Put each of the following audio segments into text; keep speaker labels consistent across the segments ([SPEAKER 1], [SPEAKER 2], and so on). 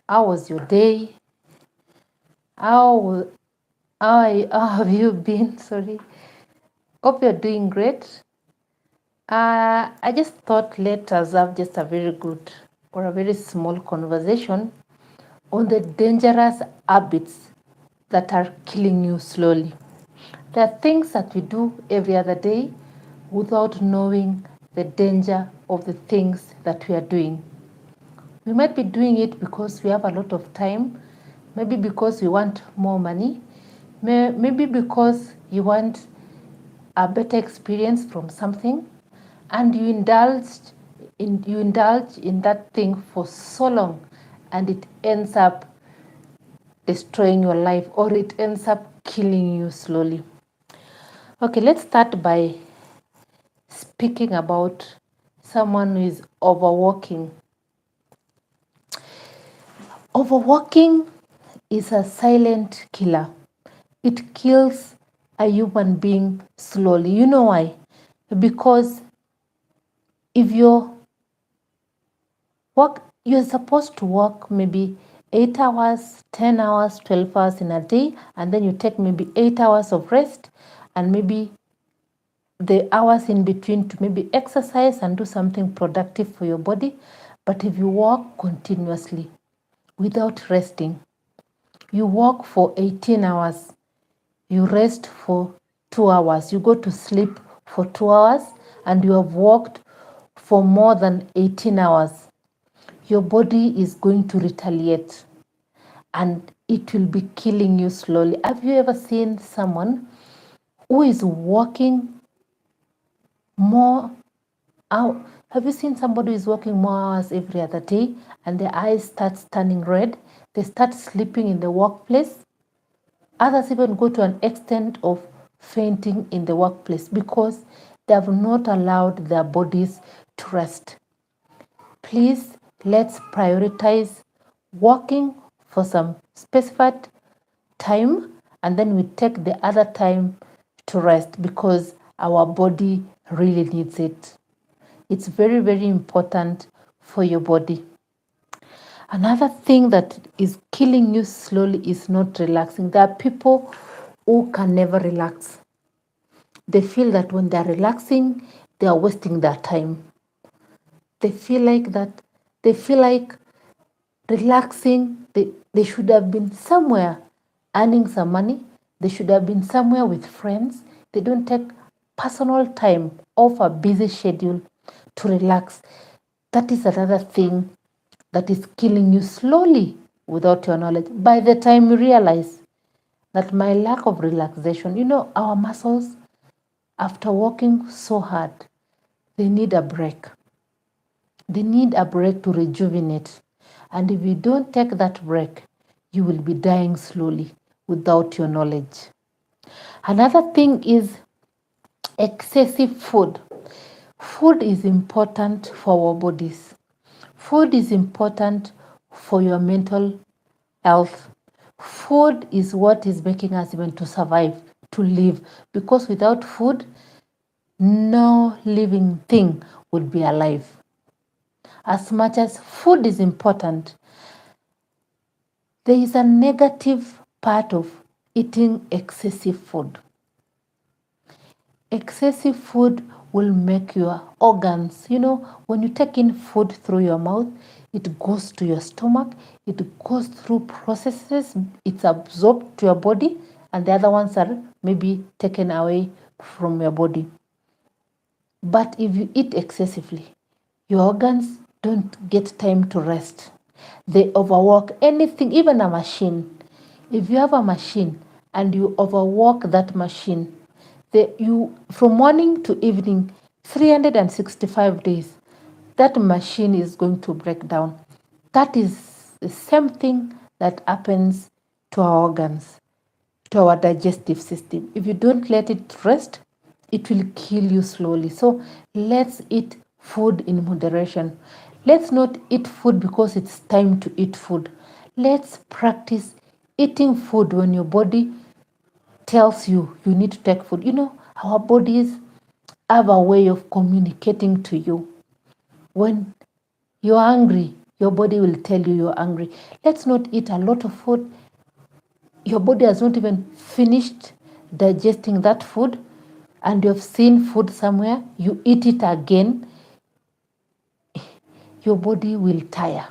[SPEAKER 1] How was your day? How how have you been? Sorry. Hope you're doing great. I just thought let us have just a very good or a very small conversation on the dangerous habits that are killing you slowly. There are things that we do every other day without knowing the danger of the things that we are doing. We might be doing it because we have a lot of time, maybe because we want more money, maybe because you want a better experience from something, and you indulge in that thing for so long, and it ends up destroying your life, or it ends up killing you slowly. Okay, let's start by speaking about someone who is overworking. Overworking is a silent killer. It kills a human being slowly. You know why? Because if you're supposed to work maybe 8 hours, 10 hours, 12 hours in a day, and then you take maybe 8 hours of rest and maybe the hours in between to maybe exercise and do something productive for your body. But if you work continuously without resting, you work for 18 hours, you rest for 2 hours, you go to sleep for 2 hours, and you have worked for more than 18 hours, your body is going to retaliate and it will be killing you slowly. Have you ever seen someone who is working more hours? Have you seen somebody who is working more hours every other day and their eyes start turning red? They start sleeping in the workplace. Others even go to an extent of fainting in the workplace because they have not allowed their bodies to rest. Please, let's prioritize working for some specified time, and then we take the other time to rest because our body really needs it. It's very, very important for your body. Another thing that is killing you slowly is not relaxing. There are people who can never relax. They feel that when they're relaxing, they are wasting their time. They feel like relaxing, they should have been somewhere earning some money. They should have been somewhere with friends. They don't take personal time off a busy schedule to relax. That is another thing that is killing you slowly without your knowledge. By the time you realize that my lack of relaxation, our muscles, after working so hard, they need a break. They need a break to rejuvenate. And if you don't take that break, you will be dying slowly without your knowledge. Another thing is excessive food. Food is important for our bodies. Food is important for your mental health. Food is what is making us even to survive, to live. Because without food, no living thing would be alive. As much as food is important, there is a negative part of eating excessive food. Excessive food will make your organs, when you take in food through your mouth, it goes to your stomach, it goes through processes, it's absorbed to your body, and the other ones are maybe taken away from your body. But if you eat excessively, your organs don't get time to rest. They overwork anything, even a machine. If you have a machine and you overwork that machine, from morning to evening, 365 days, that machine is going to break down. That is the same thing that happens to our organs, to our digestive system. If you don't let it rest, it will kill you slowly. So let's eat food in moderation. Let's not eat food because it's time to eat food. Let's practice eating food when your body tells you need to take food. Our bodies have a way of communicating to you. When you're hungry, your body will tell you you're hungry. Let's not eat a lot of food. Your body has not even finished digesting that food, and you've seen food somewhere, you eat it again, your body will tire.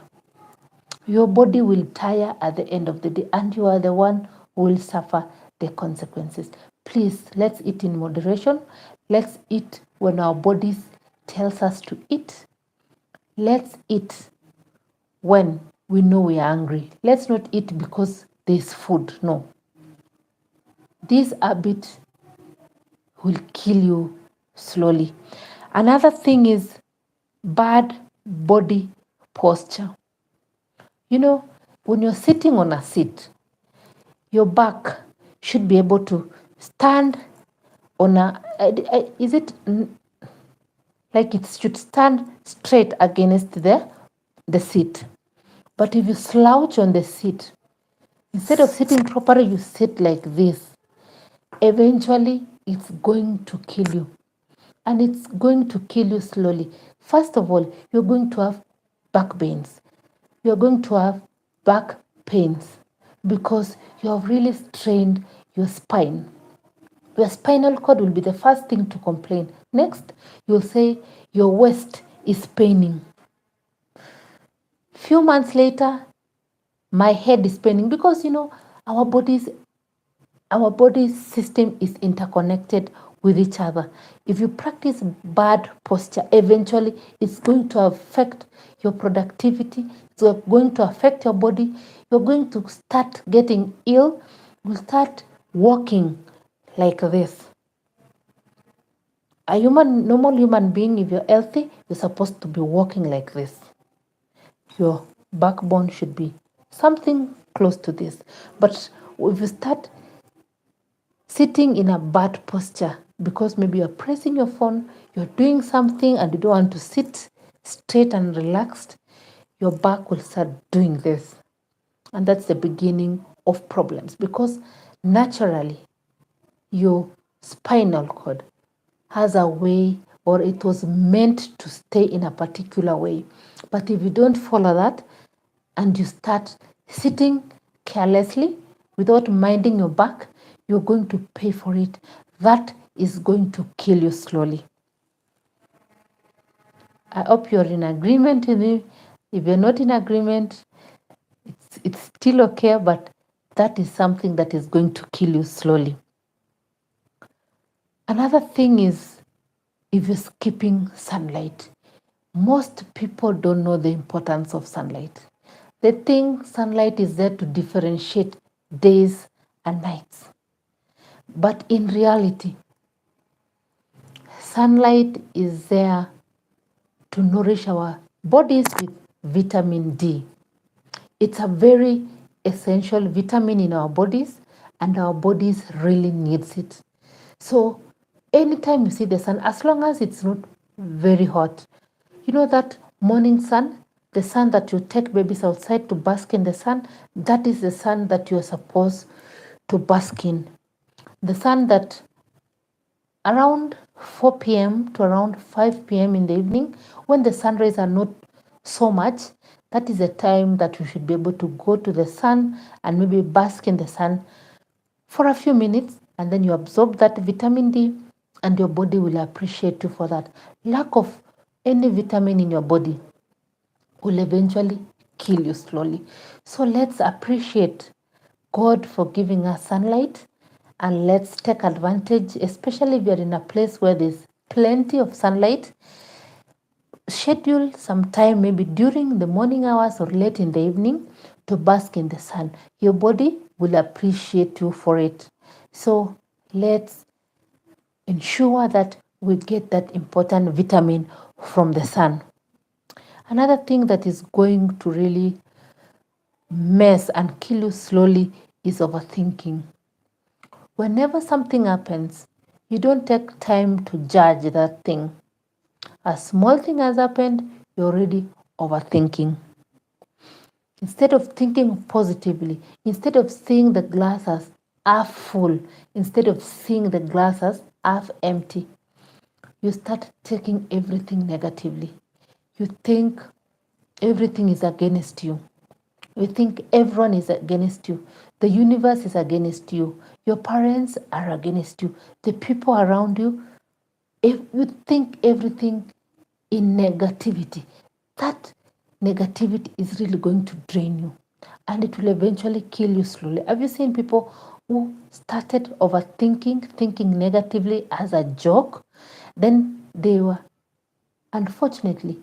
[SPEAKER 1] Your body will tire at the end of the day, and you are the one who will suffer the consequences. Please, let's eat in moderation. Let's eat when our bodies tells us to eat. Let's eat when we know we are hungry. Let's not eat because there's food. No. This habit will kill you slowly. Another thing is bad body posture. You know, when you're sitting on a seat, your back should be able to stand on is it like it should stand straight against the seat. But if you slouch on the seat, instead of sitting properly, you sit like this. Eventually, it's going to kill you. And it's going to kill you slowly. First of all, you're going to have back pains. You're going to have back pains because you have really strained your spine. Your spinal cord will be the first thing to complain. Next, you'll say your waist is paining. Few months later, my head is paining because our body's system is interconnected with each other. If you practice bad posture, eventually it's going to affect your productivity. It's going to affect your body. You're going to start getting ill. You'll start walking like this. A normal human being, if you're healthy, you're supposed to be walking like this. Your backbone should be something close to this. But if you start sitting in a bad posture because maybe you're pressing your phone, you're doing something and you don't want to sit straight and relaxed, your back will start doing this. And that's the beginning of problems because naturally your spinal cord has a way, or it was meant to stay in a particular way. But if you don't follow that and you start sitting carelessly without minding your back, you're going to pay for it. That is going to kill you slowly. I hope you're in agreement with me. If you're not in agreement, it's still okay, but that is something that is going to kill you slowly. Another thing is if you're skipping sunlight. Most people don't know the importance of sunlight. They think sunlight is there to differentiate days and nights. But in reality, sunlight is there to nourish our bodies with vitamin D. It's a very essential vitamin in our bodies, and our bodies really needs it. So anytime you see the sun, as long as it's not very hot, that morning sun, the sun that you take babies outside to bask in the sun, that is the sun that you're supposed to bask in. The sun that around 4 p.m. to around 5 p.m. in the evening, when the sun rays are not so much, that is the time that you should be able to go to the sun and maybe bask in the sun for a few minutes, and then you absorb that vitamin D and your body will appreciate you for that. Lack of any vitamin in your body will eventually kill you slowly. So let's appreciate God for giving us sunlight, and let's take advantage, especially if you're in a place where there's plenty of sunlight. Schedule some time, maybe during the morning hours or late in the evening, to bask in the sun. Your body will appreciate you for it. So let's ensure that we get that important vitamin from the sun. Another thing that is going to really mess and kill you slowly is overthinking. Whenever something happens, you don't take time to judge that thing. A small thing has happened, you're already overthinking. Instead of thinking positively, instead of seeing the glass as half full, instead of seeing the glass as half empty, you start taking everything negatively. You think everything is against you. You think everyone is against you. The universe is against you. Your parents are against you. The people around you, if you think everything in negativity, that negativity is really going to drain you and it will eventually kill you slowly. Have you seen people who started overthinking, thinking negatively as a joke? Then they were, unfortunately,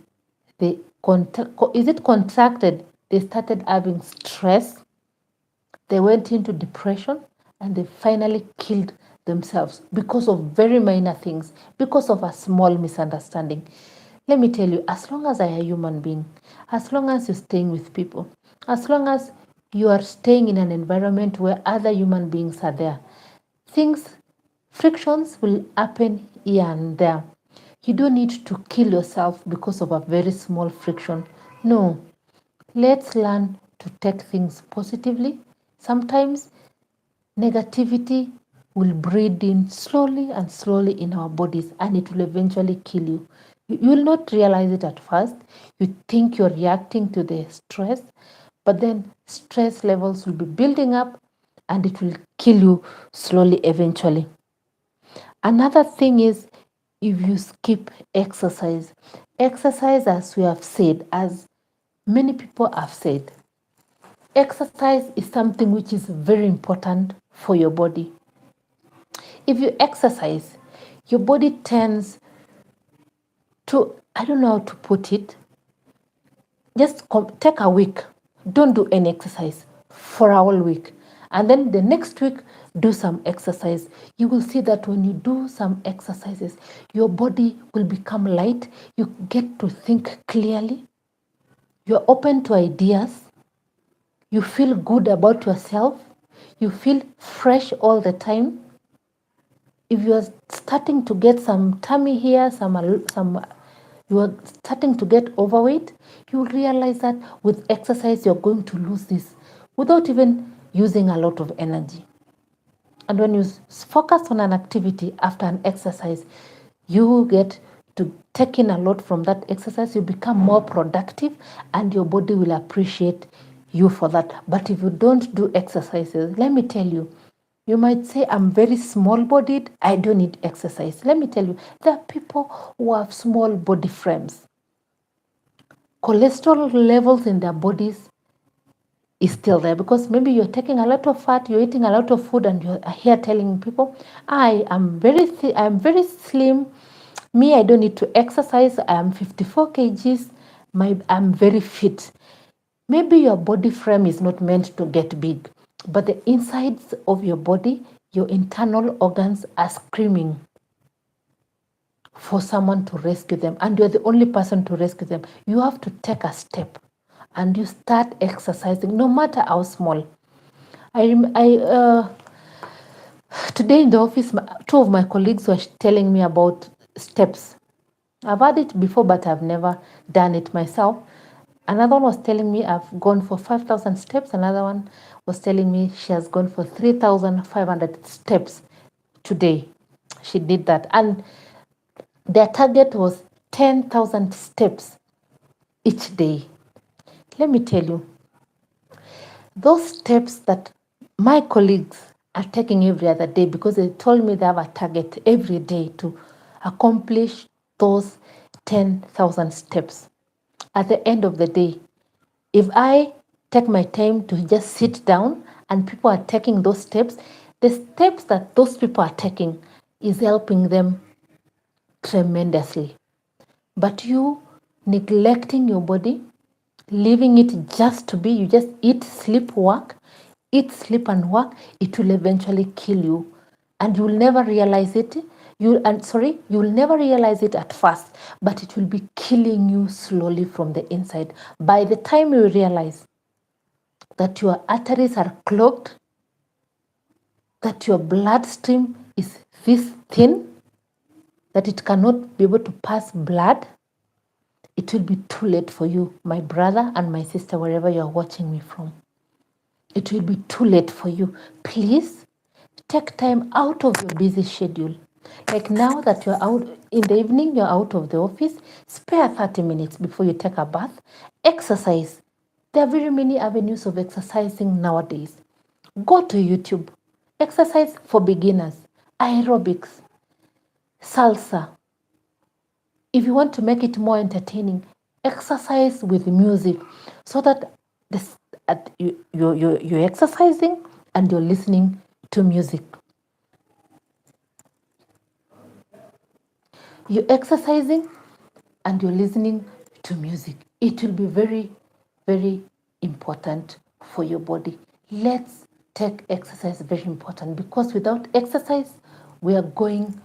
[SPEAKER 1] they contracted? They started having stress. They went into depression and they finally killed themselves because of very minor things, because of a small misunderstanding. Let me tell you, as long as I am a human being, as long as you're staying with people, as long as you are staying in an environment where other human beings are there, things, frictions will happen here and there. You don't need to kill yourself because of a very small friction. No, let's learn to take things positively. Sometimes negativity will breed in slowly and slowly in our bodies and it will eventually kill you. You will not realize it at first. You think you're reacting to the stress, but then stress levels will be building up and it will kill you slowly eventually. Another thing is if you skip exercise. Exercise, as we have said, as many people have said, exercise is something which is very important for your body. If you exercise, your body tends to, I don't know how to put it, just take a week, don't do any exercise for a whole week. And then the next week, do some exercise. You will see that when you do some exercises, your body will become light. You get to think clearly. You're open to ideas. You feel good about yourself. You feel fresh all the time. If you are starting to get some tummy here, you are starting to get overweight, you will realize that with exercise you're going to lose this without even using a lot of energy. And when you focus on an activity after an exercise, you get to take in a lot from that exercise. You become more productive and your body will appreciate you for that. But if you don't do exercises, let me tell you, you might say, I'm very small bodied, I don't need exercise. Let me tell you, there are people who have small body frames. Cholesterol levels in their bodies is still there because maybe you're taking a lot of fat, you're eating a lot of food, and you're here telling people, I'm very slim. Me, I don't need to exercise. I am 54 kgs. I'm very fit. Maybe your body frame is not meant to get big, but the insides of your body, your internal organs are screaming for someone to rescue them, and you're the only person to rescue them. You have to take a step and you start exercising, no matter how small. Today in the office, two of my colleagues were telling me about steps. I've had it before, but I've never done it myself. Another one was telling me I've gone for 5,000 steps. Another one was telling me she has gone for 3,500 steps today. She did that. And their target was 10,000 steps each day. Let me tell you, those steps that my colleagues are taking every other day, because they told me they have a target every day to accomplish those 10,000 steps. At the end of the day, if I take my time to just sit down and people are taking those steps, the steps that those people are taking is helping them tremendously. But you neglecting your body, leaving it just to be, you just eat, sleep, work, eat, sleep, and work, it will eventually kill you. And you will never realize it. You will never realize it at first, but it will be killing you slowly from the inside. By the time you realize that your arteries are clogged, that your bloodstream is this thin, that it cannot be able to pass blood, it will be too late for you, my brother and my sister, wherever you're watching me from. It will be too late for you. Please take time out of your busy schedule. Like now that you're out in the evening, you're out of the office, spare 30 minutes before you take a bath. Exercise. There are very many avenues of exercising nowadays. Go to YouTube. Exercise for beginners, aerobics, salsa. If you want to make it more entertaining, exercise with music so that you're exercising and you're listening to music. You're exercising and you're listening to music. It will be very, very important for your body. Let's take exercise very important, because without exercise, we are going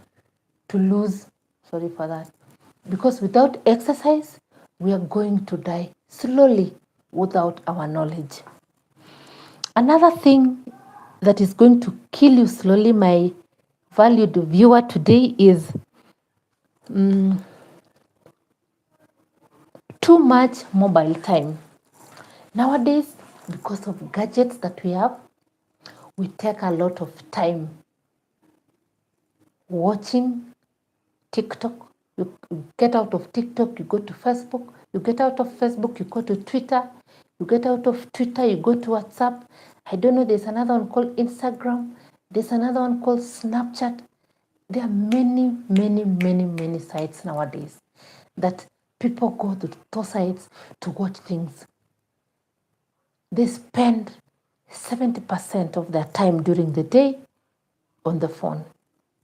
[SPEAKER 1] to lose. Sorry for that. Because without exercise, we are going to die slowly without our knowledge. Another thing that is going to kill you slowly, my valued viewer, today is too much mobile time. Nowadays, because of gadgets that we have, we take a lot of time watching TikTok. You get out of TikTok, you go to Facebook. You get out of Facebook, you go to Twitter. You get out of Twitter, you go to WhatsApp. I don't know, there's another one called Instagram. There's another one called Snapchat. There are many, many, many, many sites nowadays that people go to those sites to watch things. They spend 70% of their time during the day on the phone,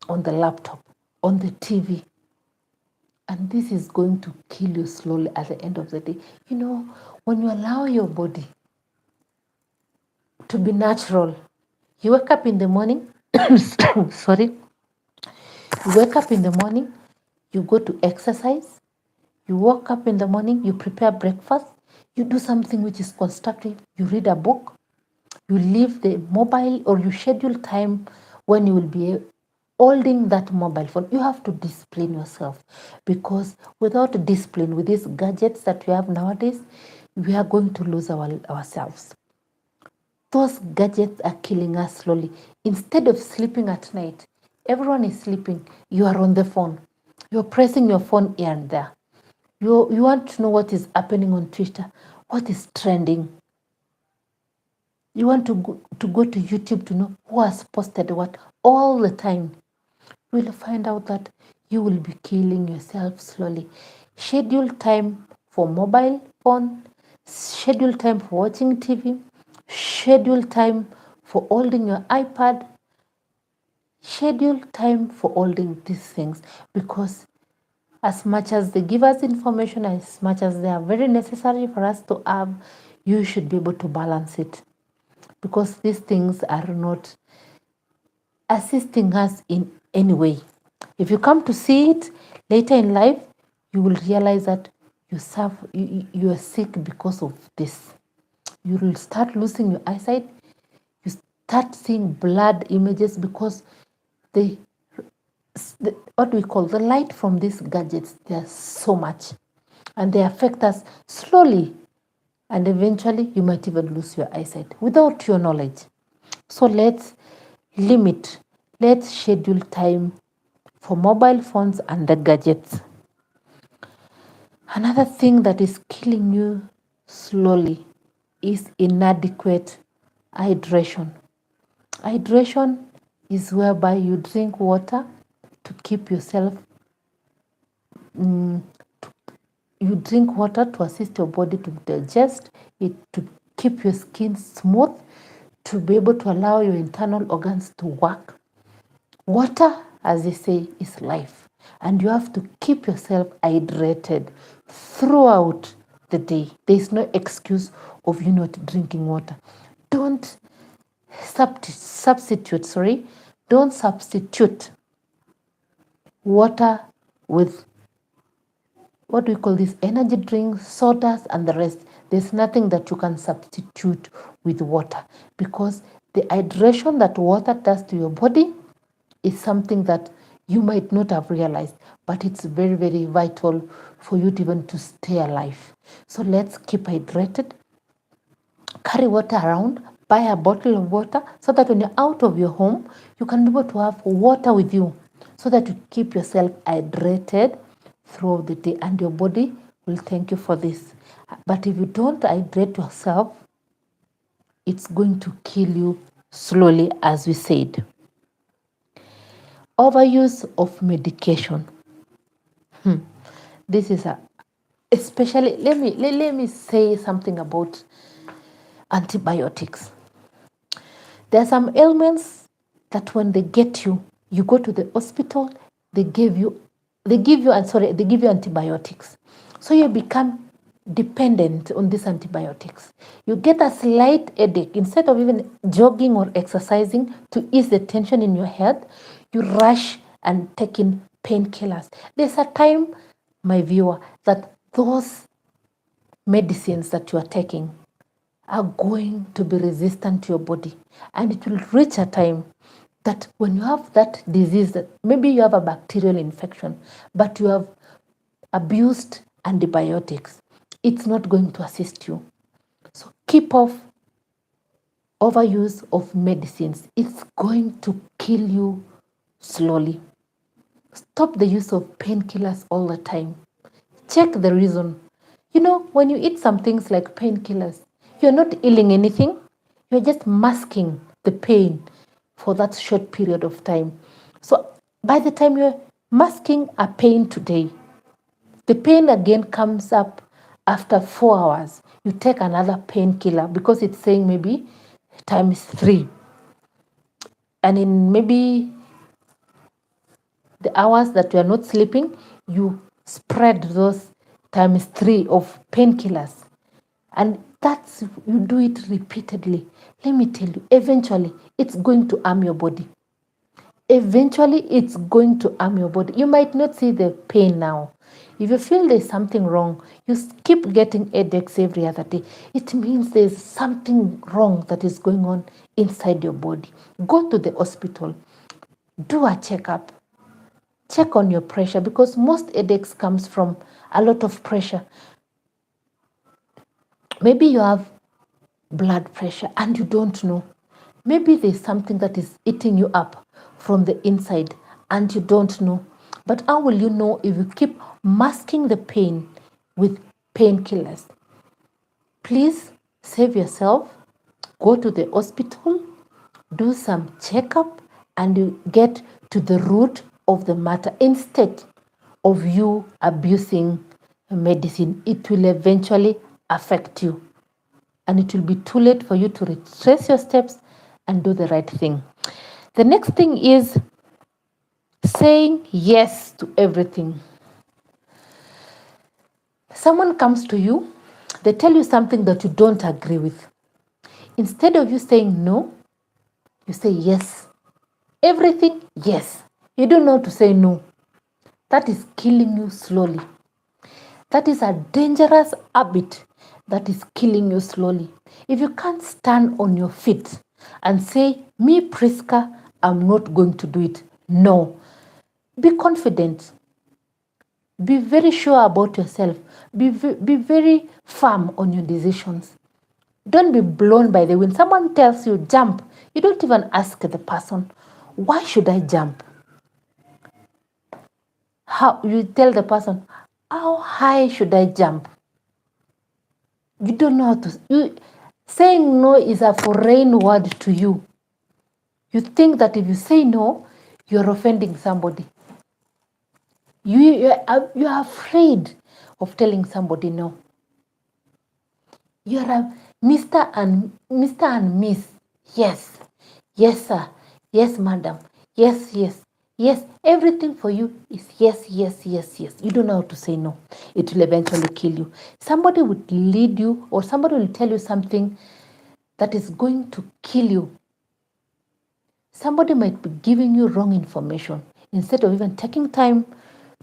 [SPEAKER 1] on the laptop, on the TV. And this is going to kill you slowly at the end of the day. You know, when you allow your body to be natural, you wake up in the morning, sorry, you wake up in the morning, you go to exercise, you wake up in the morning, you prepare breakfast, you do something which is constructive, you read a book, you leave the mobile, or you schedule time when you will be holding that mobile phone. You have to discipline yourself, because without discipline, with these gadgets that we have nowadays, we are going to lose ourselves. Those gadgets are killing us slowly. Instead of sleeping at night, everyone is sleeping. You are on the phone. You're pressing your phone here and there. You want to know what is happening on Twitter, what is trending. You want to go to YouTube to know who has posted what all the time. You will find out that you will be killing yourself slowly. Schedule time for mobile phone, schedule time for watching TV, schedule time for holding your iPad, schedule time for holding these things, because as much as they give us information, as much as they are very necessary for us to have, you should be able to balance it, because these things are not assisting us in any way. If you come to see it later in life, you will realize that you are sick because of this. You will start losing your eyesight. You start seeing blurred images, because what we call the light from these gadgets, there's so much, and they affect us slowly, and eventually you might even lose your eyesight without your knowledge. So let's schedule time for mobile phones and the gadgets. Another thing that is killing you slowly is inadequate hydration. Hydration is whereby you drink water to keep yourself, you drink water to assist your body to digest it, to keep your skin smooth, to be able to allow your internal organs to work. Water, as they say, is life, and you have to keep yourself hydrated throughout the day. There is no excuse of you not drinking water. Don't substitute water with what we call these energy drinks, sodas, and the rest. There's nothing that you can substitute with water, because the hydration that water does to your body is something that you might not have realized, but it's very, very vital for you to even to stay alive. So let's keep hydrated. Carry water around. Buy a bottle of water so that when you're out of your home, you can be able to have water with you. so that you keep yourself hydrated throughout the day, and your body will thank you for this. But if you don't hydrate yourself, it's going to kill you slowly, as we said. Overuse of medication. This is especially, let me say something about antibiotics. There are some ailments that when they get you, you go to the hospital, they give you antibiotics. So you become dependent on these antibiotics. You get a slight headache. Instead of even jogging or exercising to ease the tension in your head, you rush and take in painkillers. There's a time, my viewer, that those medicines that you are taking are going to be resistant to your body. And it will reach a time that when you have that disease, that maybe you have a bacterial infection, but you have abused antibiotics, it's not going to assist you. So keep off overuse of medicines. It's going to kill you slowly. Stop the use of painkillers all the time. Check the reason. When you eat some things like painkillers, you're not healing anything. You're just masking the pain for that short period of time. So by the time you're masking a pain today, the pain again comes up after 4 hours. You take another painkiller because it's saying maybe times 3. And in maybe the hours that you are not sleeping, you spread those times 3 of painkillers. And you do it repeatedly. Let me tell you, eventually it's going to harm your body. Eventually it's going to harm your body. You might not see the pain now. If you feel there's something wrong, you keep getting headaches every other day, it means there's something wrong that is going on inside your body. Go to the hospital. Do a checkup. Check on your pressure, because most headaches comes from a lot of pressure. Maybe you have blood pressure and you don't know. Maybe there's something that is eating you up from the inside and you don't know. But how will you know if you keep masking the pain with painkillers? Please save yourself. Go to the hospital, do some checkup, and you get to the root of the matter. Instead of you abusing medicine, it will eventually affect you. And it will be too late for you to retrace your steps and do the right thing. The next thing is saying yes to everything. Someone comes to you, they tell you something that you don't agree with. Instead of you saying no, you say yes. Everything, yes. You don't know to say no. That is killing you slowly. That is a dangerous habit that is killing you slowly. If you can't stand on your feet and say, me, Priska, I'm not going to do it. No. Be confident. Be very sure about yourself. Be very firm on your decisions. Don't be blown by the wind. Someone tells you, jump. You don't even ask the person, why should I jump? You tell the person, how high should I jump? You don't know how to. Saying no is a foreign word to you. You think that if you say no, you're offending somebody. You are afraid of telling somebody no. You're a Mr. and Miss. Yes. Yes, sir. Yes, madam. Yes, yes. Yes, everything for you is yes, yes, yes, yes. You don't know how to say no. It will eventually kill you. Somebody would lead you, or somebody will tell you something that is going to kill you. Somebody might be giving you wrong information instead of even taking time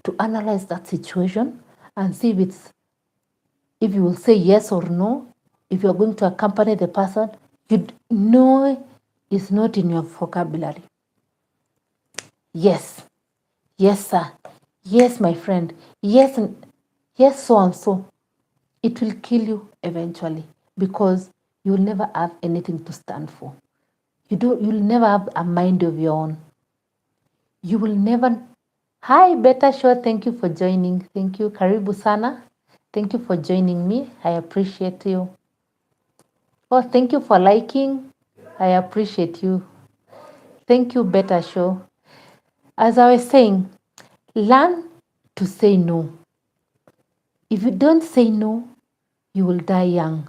[SPEAKER 1] to analyze that situation and see if you will say yes or no. If you are going to accompany the person, you know is not in your vocabulary. Yes. Yes, sir. Yes, my friend. Yes, so and so. It will kill you eventually, because you will never have anything to stand for. You'll never have a mind of your own. You will never. Hi, Beta Show. Thank you for joining. Thank you. Karibu sana. Thank you for joining me. I appreciate you. Oh, thank you for liking. I appreciate you. Thank you, Beta Show. As I was saying, learn to say no. If you don't say no, you will die young.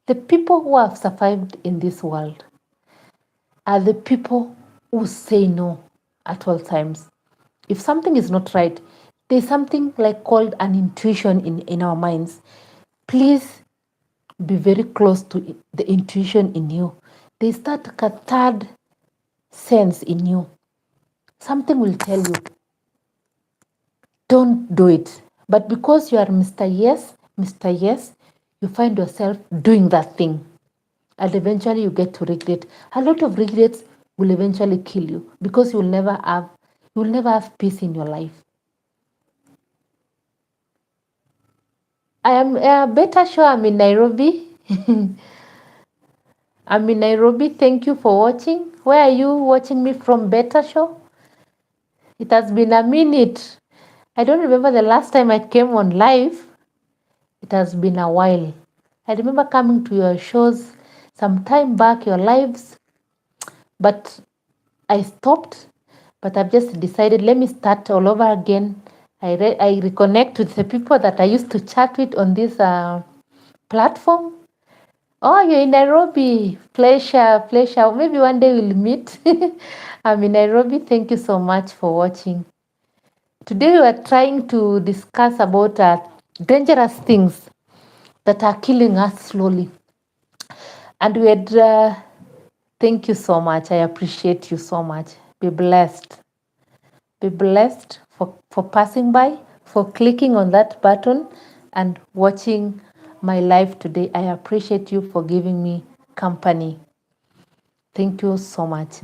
[SPEAKER 1] The people who have survived in this world are the people who say no at all times. If something is not right, there's something like called an intuition in our minds. Please be very close to the intuition in you. There's that third sense in you. Something will tell you, don't do it. But because you are Mr. Yes, you find yourself doing that thing. And eventually you get to regret. A lot of regrets will eventually kill you because you will never have peace in your life. I am Beta Show. I'm in Nairobi. I'm in Nairobi. Thank you for watching. Where are you watching me from, Beta Show? It has been a minute. I don't remember the last time I came on live. It has been a while. I remember coming to your shows some time back, your lives, but I stopped. But I've just decided, let me start all over again. I reconnect with the people that I used to chat with on this platform. Oh, you're in Nairobi. Pleasure. Maybe one day we'll meet. I'm in Nairobi. Thank you so much for watching. Today we are trying to discuss about dangerous things that are killing us slowly. And we had, thank you so much. I appreciate you so much. Be blessed. Be blessed for passing by, for clicking on that button and watching my live today. I appreciate you for giving me company. Thank you so much.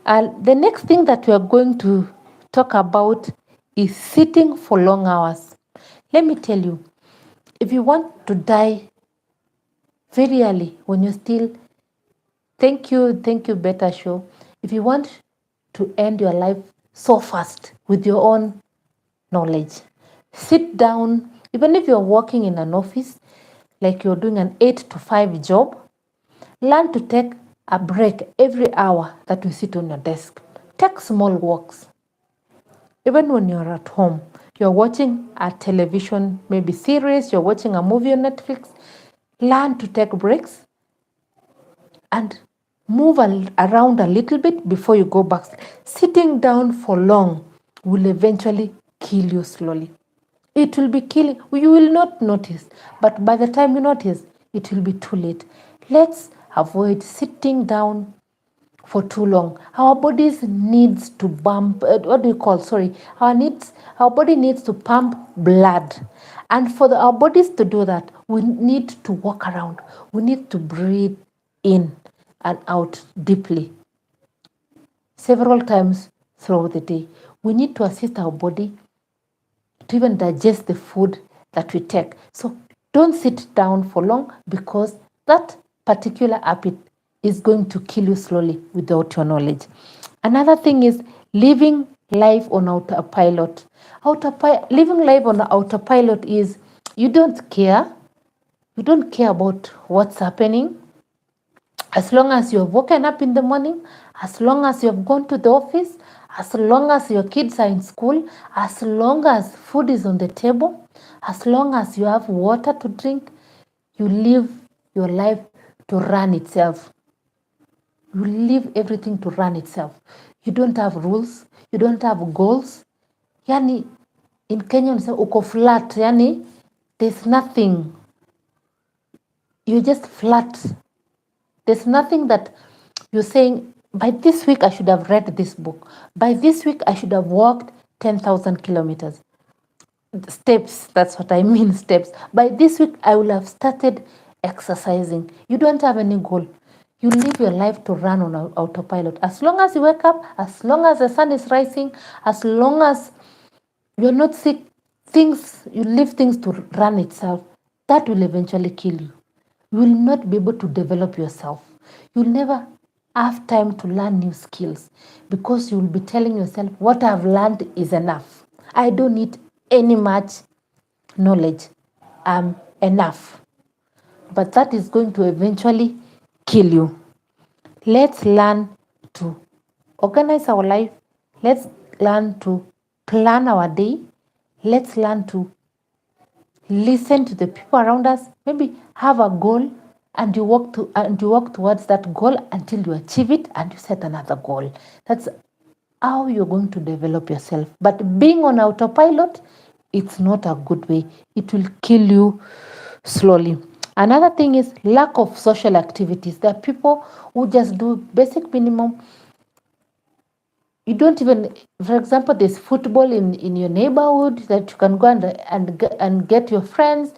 [SPEAKER 1] And the next thing that we are going to talk about is sitting for long hours. Let me tell you, if you want to die very early when you're still, thank you, Beta Show. If you want to end your life so fast with your own knowledge, sit down. Even if you're working in an office, like you're doing an 8 to 5 job, learn to take a break every hour that you sit on your desk. Take small walks. Even when you're at home, you're watching a television, maybe series, you're watching a movie on Netflix, learn to take breaks and move around a little bit before you go back. Sitting down for long will eventually kill you slowly. It will be killing. You will not notice, but by the time you notice, it will be too late. Let's avoid sitting down for too long. Our bodies needs to pump. Our body needs to pump blood, and for our bodies to do that, we need to walk around. We need to breathe in and out deeply several times throughout the day. We need to assist our body to even digest the food that we take. So don't sit down for long because that particular habit is going to kill you slowly without your knowledge. Another thing is living life on autopilot. Living life on autopilot is you don't care. You don't care about what's happening. As long as you have woken up in the morning, as long as you have gone to the office, as long as your kids are in school, as long as food is on the table, as long as you have water to drink, you live your life to run itself. You leave everything to run itself. You don't have rules. You don't have goals. Yani, in Kenya, uko flat. Yani, there's nothing. You're just flat. There's nothing that you're saying, by this week, I should have read this book. By this week, I should have walked 10,000 kilometers. Steps, that's what I mean, steps. By this week, I will have started exercising. You don't have any goal. You live your life to run on autopilot. As long as you wake up, as long as the sun is rising, as long as you're not sick, you leave things to run itself. That will eventually kill you. You will not be able to develop yourself. You'll never have time to learn new skills, because you will be telling yourself, what I've learned is enough. I don't need any much knowledge. I'm enough. But that is going to eventually kill you. Let's learn to organize our life. Let's learn to plan our day. Let's learn to listen to the people around us. Maybe have a goal, and you walk towards that goal until you achieve it, and you set another goal. That's how you're going to develop yourself. But being on autopilot, it's not a good way. It will kill you slowly. Another thing is lack of social activities. There are people who just do basic minimum. You don't even, for example, there's football in your neighborhood that you can go and get your friends,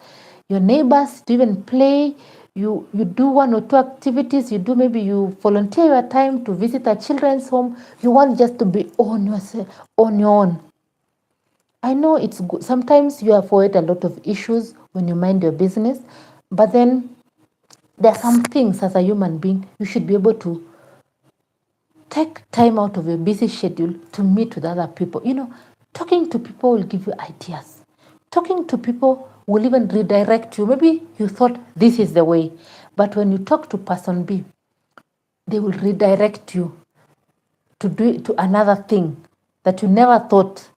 [SPEAKER 1] your neighbors to even play. You do one or two activities. You do, maybe you volunteer your time to visit a children's home. You want just to be on your own. I know it's good. Sometimes you avoid a lot of issues when you mind your business, but then there are some things as a human being you should be able to take time out of your busy schedule to meet with other people. Talking to people will give you ideas. Talking to people will even redirect you. Maybe you thought this is the way, but when you talk to person B, they will redirect you to do to another thing that you never thought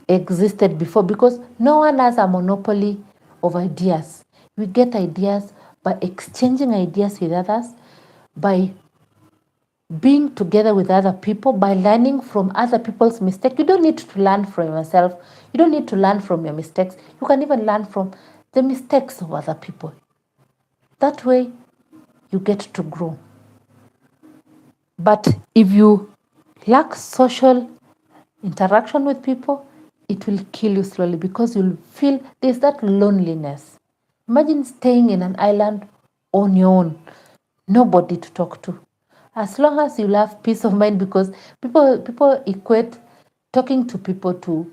[SPEAKER 1] existed before, because no one has a monopoly of ideas. We get ideas by exchanging ideas with others, by being together with other people, by learning from other people's mistakes. You don't need to learn from yourself. You don't need to learn from your mistakes. You can even learn from the mistakes of other people. That way, you get to grow. But if you lack social interaction with people, it will kill you slowly, because you'll feel there's that loneliness. Imagine staying in an island on your own, nobody to talk to. As long as you have peace of mind, because people equate talking to people to,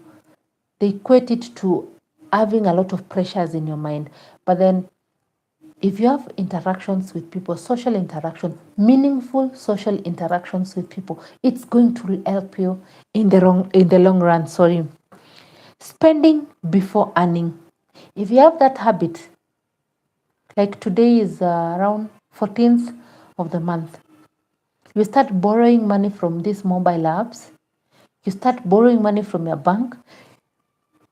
[SPEAKER 1] they equate it to having a lot of pressures in your mind. But then if you have interactions with people, social interaction, meaningful social interactions with people, it's going to help you in the long run. Spending before earning. If you have that habit, like today is around 14th of the month, you start borrowing money from these mobile apps. You start borrowing money from your bank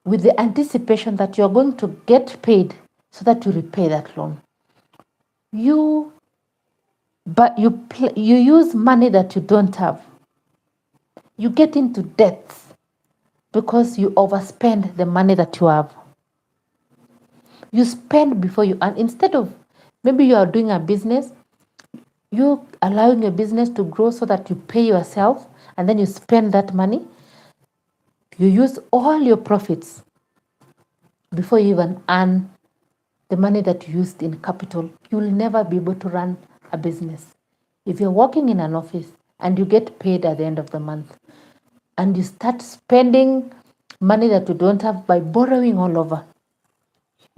[SPEAKER 1] with the anticipation that you're going to get paid so that you repay that loan. You use money that you don't have. You get into debts because you overspend the money that you have. You spend before you earn. Instead of, maybe you are doing a business, you allowing your business to grow so that you pay yourself, and then you spend that money. You use all your profits before you even earn the money that you used in capital. You will never be able to run a business. If you're working in an office and you get paid at the end of the month, and you start spending money that you don't have by borrowing all over,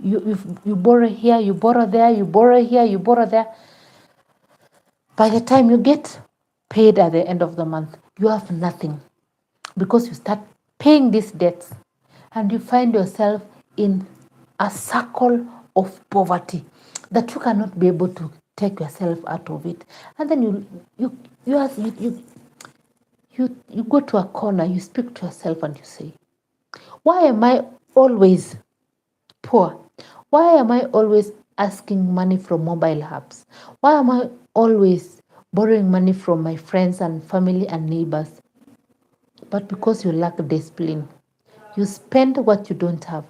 [SPEAKER 1] you borrow here, you borrow there, you borrow here, you borrow there. By the time you get paid at the end of the month, you have nothing, because you start paying these debts, and you find yourself in a circle of poverty that you cannot be able to take yourself out of it. And then you go to a corner, you speak to yourself, and you say, why am I always poor? Why am I always asking money from mobile apps? Why am I always borrowing money from my friends and family and neighbors? But because you lack discipline, you spend what you don't have.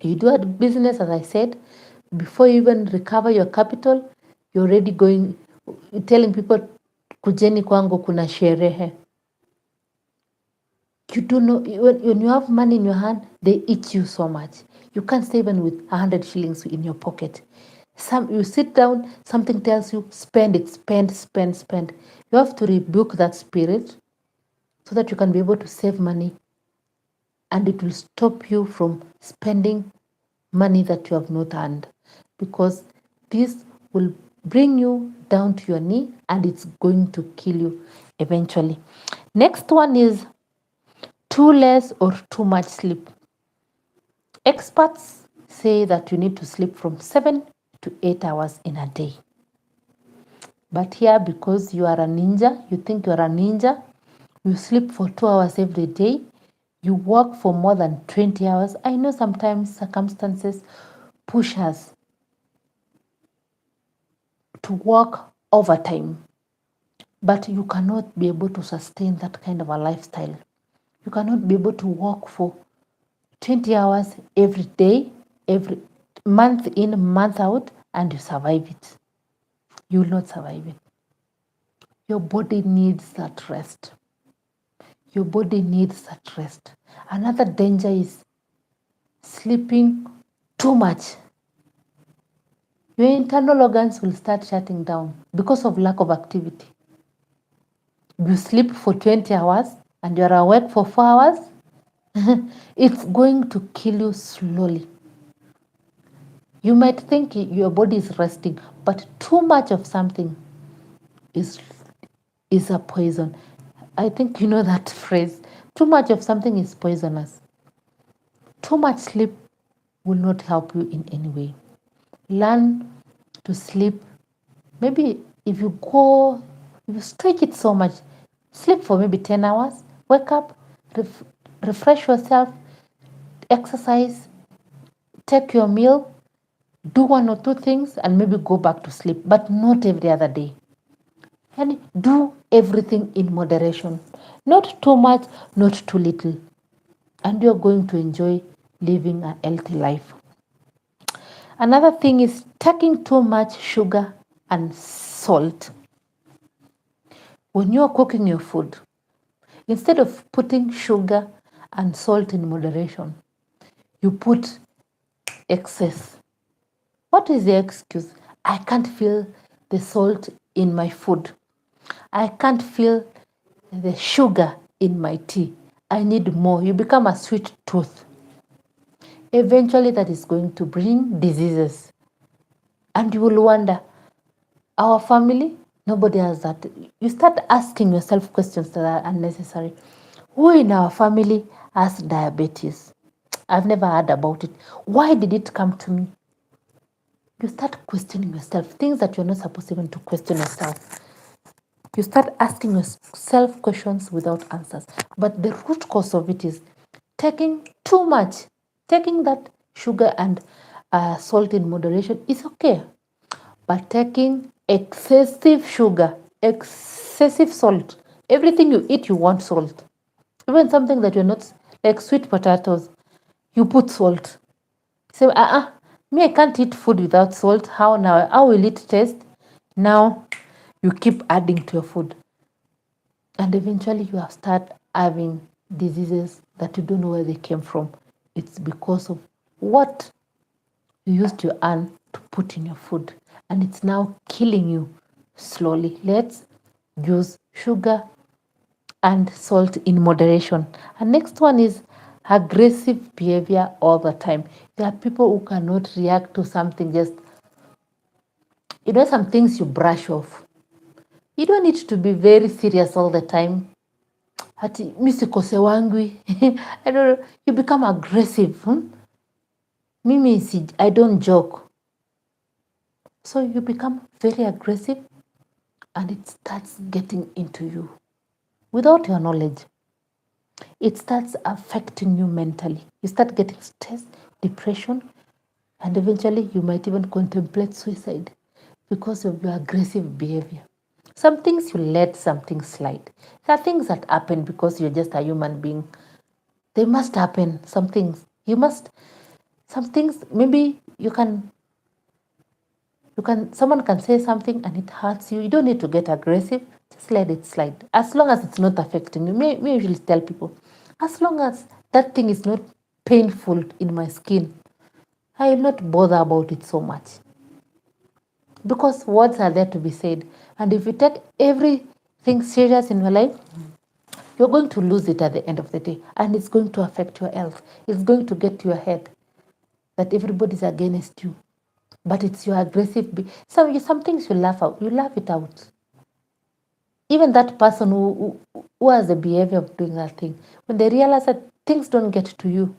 [SPEAKER 1] You do a business, as I said, before you even recover your capital, you're already telling people, kujeni kwangu kuna sherehe. You don't know, when you have money in your hand, they eat you so much. You can't stay even with 100 shillings in your pocket. You sit down, something tells you, spend it, spend. You have to rebuke that spirit so that you can be able to save money, and it will stop you from spending money that you have not earned, because this will bring you down to your knee, and it's going to kill you eventually. Next one is too less or too much sleep. Experts say that you need to sleep from 7 to 8 hours in a day. But here, because you are a ninja, you think you are a ninja, you sleep for 2 hours every day, you work for more than 20 hours. I know sometimes circumstances push us to work overtime, but you cannot be able to sustain that kind of a lifestyle. You cannot be able to work for 20 hours every day, every month in, month out, and you survive it. You will not survive it. Your body needs that rest. Your body needs that rest. Another danger is sleeping too much. Your internal organs will start shutting down because of lack of activity. You sleep for 20 hours and you're awake for 4 hours, it's going to kill you slowly. You might think your body is resting, but too much of something is a poison. I think you know that phrase. Too much of something is poisonous. Too much sleep will not help you in any way. Learn to sleep. Maybe if you stretch it so much, sleep for maybe 10 hours, wake up, refresh yourself, exercise, take your meal, do 1 or 2 things, and maybe go back to sleep, but not every other day. And do everything in moderation. Not too much, not too little. And you're going to enjoy living a healthy life. Another thing is taking too much sugar and salt. When you're cooking your food, instead of putting sugar and salt in moderation, you put excess. What is the excuse? I can't feel the salt in my food. I can't feel the sugar in my tea. I need more. You become a sweet tooth. Eventually, that is going to bring diseases. And you will wonder, our family, nobody has that. You start asking yourself questions that are unnecessary. Who in our family has diabetes? I've never heard about it. Why did it come to me? You start questioning yourself, things that you're not supposed even to question yourself. You start asking yourself questions without answers. But the root cause of it is taking too much. Taking that sugar and salt in moderation is okay. But taking excessive sugar, excessive salt, everything you eat, you want salt. Even something that you're not, like sweet potatoes, you put salt. So, me, I can't eat food without salt. How now? How will it taste? Now, you keep adding to your food. And eventually, you have start having diseases that you don't know where they came from. It's because of what you used to earn to put in your food. And it's now killing you slowly. Let's use sugar and salt in moderation. And next one is aggressive behavior all the time. There are people who cannot react to something just, some things you brush off. You don't need to be very serious all the time. Hati misikose wangwi. I don't know. You become aggressive. Mimi, I don't joke. So you become very aggressive and it starts getting into you without your knowledge. It starts affecting you mentally. You start getting stress, depression, and eventually you might even contemplate suicide because of your aggressive behavior. Some things you let some things slide. There are things that happen because you're just a human being. They must happen. Some things maybe someone can say something and it hurts you. You don't need to get aggressive. Just let it slide. As long as it's not affecting you. Me usually tell people, as long as that thing is not painful in my skin, I will not bother about it so much. Because words are there to be said. And if you take everything serious in your life, you're going to lose it at the end of the day. And it's going to affect your health. It's going to get to your head that everybody's against you. but it's your aggressive. Some things you laugh out. You laugh it out. Even that person who has the behavior of doing that thing, when they realize that things don't get to you,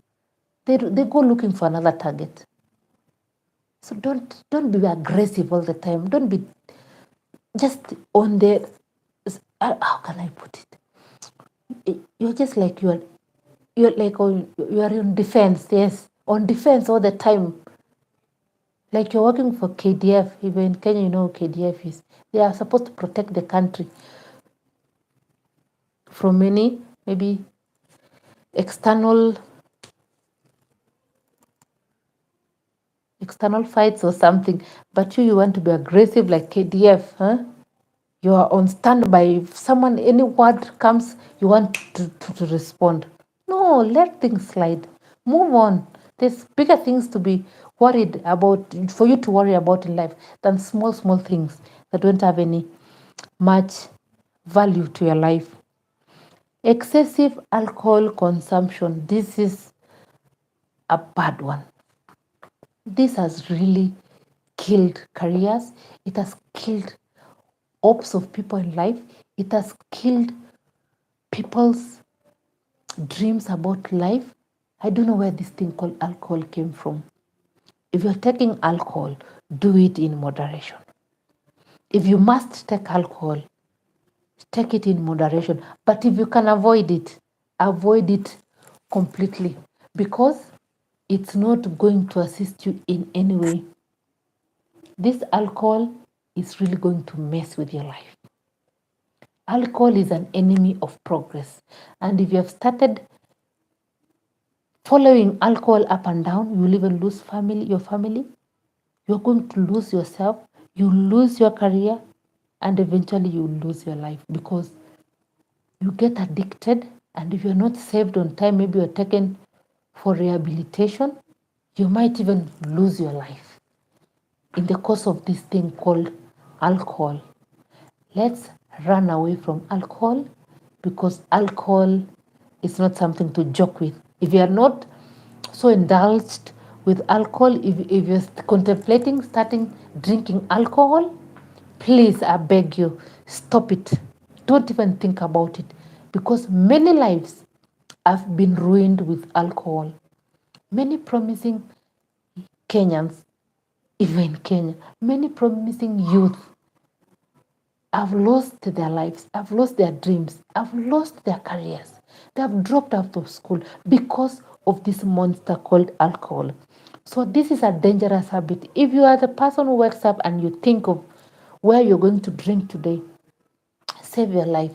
[SPEAKER 1] they go looking for another target. So don't be aggressive all the time. Don't be just on the, how can I put it? You're just like you're like you're on defense. Yes, on defense all the time. Like you're working for KDF. Even in Kenya, you know KDF is. They are supposed to protect the country from any maybe external fights or something. But you want to be aggressive like KDF, huh? You are on standby. If someone, any word comes, you want to respond. No, let things slide. Move on. There's bigger things to be worried about, for you to worry about in life, than small things that don't have any much value to your life. Excessive alcohol consumption. This is a bad one. This has really killed careers. It has killed hopes of people in life. It has killed people's dreams about life. I don't know where this thing called alcohol came from. If you're taking alcohol, do it in moderation. If you must take alcohol, take it in moderation. But if you can avoid it completely, because it's not going to assist you in any way. This alcohol is really going to mess with your life. Alcohol is an enemy of progress. And if you have started following alcohol up and down, you will even lose your family. You're going to lose yourself. You lose your career. And eventually you will lose your life, because you get addicted. And if you're not saved on time, maybe you're taken for rehabilitation, you might even lose your life in the course of this thing called alcohol. Let's run away from alcohol, because alcohol is not something to joke with. If you are not so indulged with alcohol, if you're contemplating starting drinking alcohol, please, I beg you, stop it. Don't even think about it, because many lives have been ruined with alcohol. Many promising Kenyans, even in Kenya, many promising youth have lost their lives, have lost their dreams, have lost their careers. They have dropped out of school because of this monster called alcohol. So this is a dangerous habit. If you are the person who wakes up and you think of where you're going to drink today, save your life.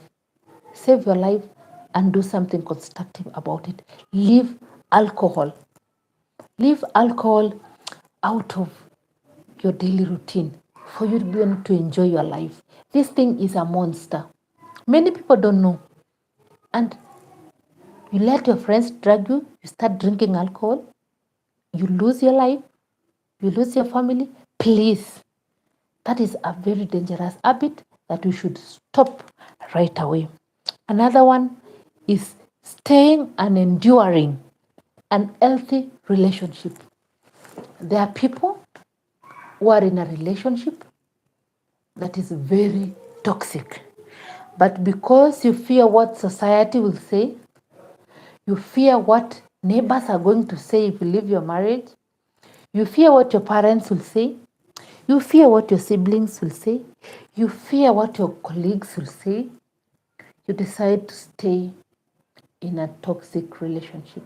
[SPEAKER 1] Save your life and do something constructive about it. Leave alcohol. Leave alcohol out of your daily routine for you to be able to enjoy your life. This thing is a monster. Many people don't know. And you let your friends drag you, you start drinking alcohol, you lose your life, you lose your family. Please, that is a very dangerous habit that we should stop right away. Another one is staying and enduring an healthy relationship. There are people who are in a relationship that is very toxic. But because you fear what society will say, you fear what neighbors are going to say if you leave your marriage, you fear what your parents will say, you fear what your siblings will say, you fear what your colleagues will say, you decide to stay in a toxic relationship.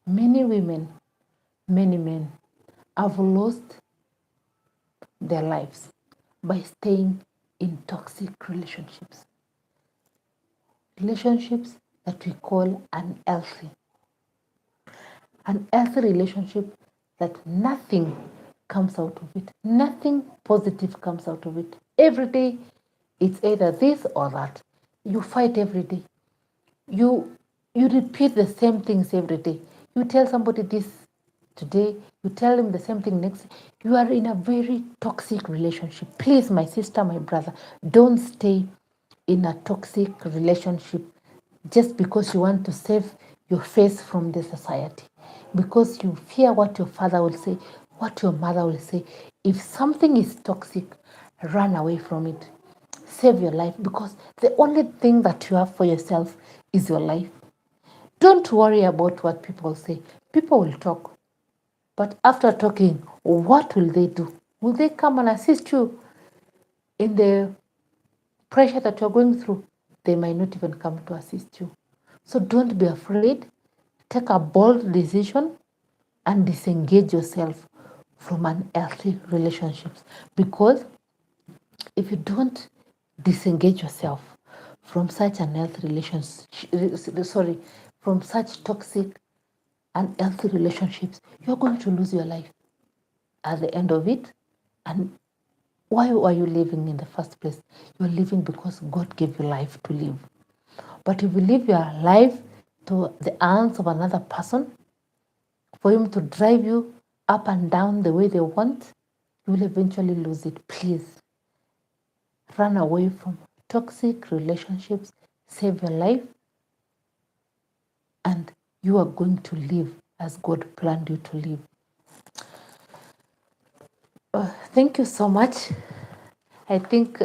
[SPEAKER 1] Many women, many men have lost their lives by staying in toxic relationships. Relationships that we call unhealthy. An healthy relationship that nothing comes out of it. Nothing positive comes out of it. Every day, it's either this or that. You fight every day. You repeat the same things every day. You tell somebody this today, you tell them the same thing next. You are in a very toxic relationship. Please, my sister, my brother, don't stay in a toxic relationship just because you want to save your face from the society, because you fear what your father will say, what your mother will say. If something is toxic, run away from it. Save your life, because the only thing that you have for yourself is your life. Don't worry about what people say. People will talk. But after talking, what will they do? Will they come and assist you in the pressure that you're going through? They might not even come to assist you. So don't be afraid. Take a bold decision and disengage yourself from unhealthy relationships. Because if you don't disengage yourself from such unhealthy from such toxic unhealthy relationships, you're going to lose your life at the end of it. And why are you living in the first place? You're living because God gave you life to live. But if you live your life to the hands of another person, for him to drive you up and down the way they want, you will eventually lose it. Please run away from toxic relationships, save your life, and you are going to live as God planned you to live. Thank you so much. I think,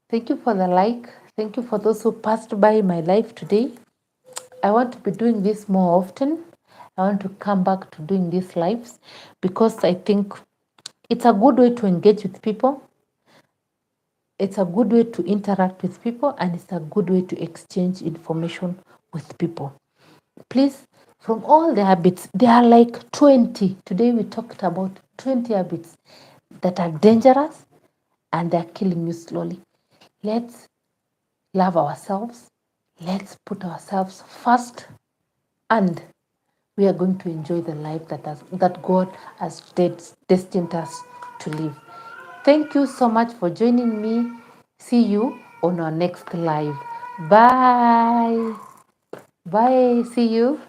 [SPEAKER 1] thank you for the like. Thank you for those who passed by my life today. I want to be doing this more often. I want to come back to doing these lives because I think it's a good way to engage with people. It's a good way to interact with people, and it's a good way to exchange information with people. Please, from all the habits, there are like 20. Today we talked about 20 habits that are dangerous and they're killing you slowly. Let's love ourselves. Let's put ourselves first, and we are going to enjoy the life that God has destined us to live. Thank you so much for joining me. See you on our next live. Bye. Bye. See you.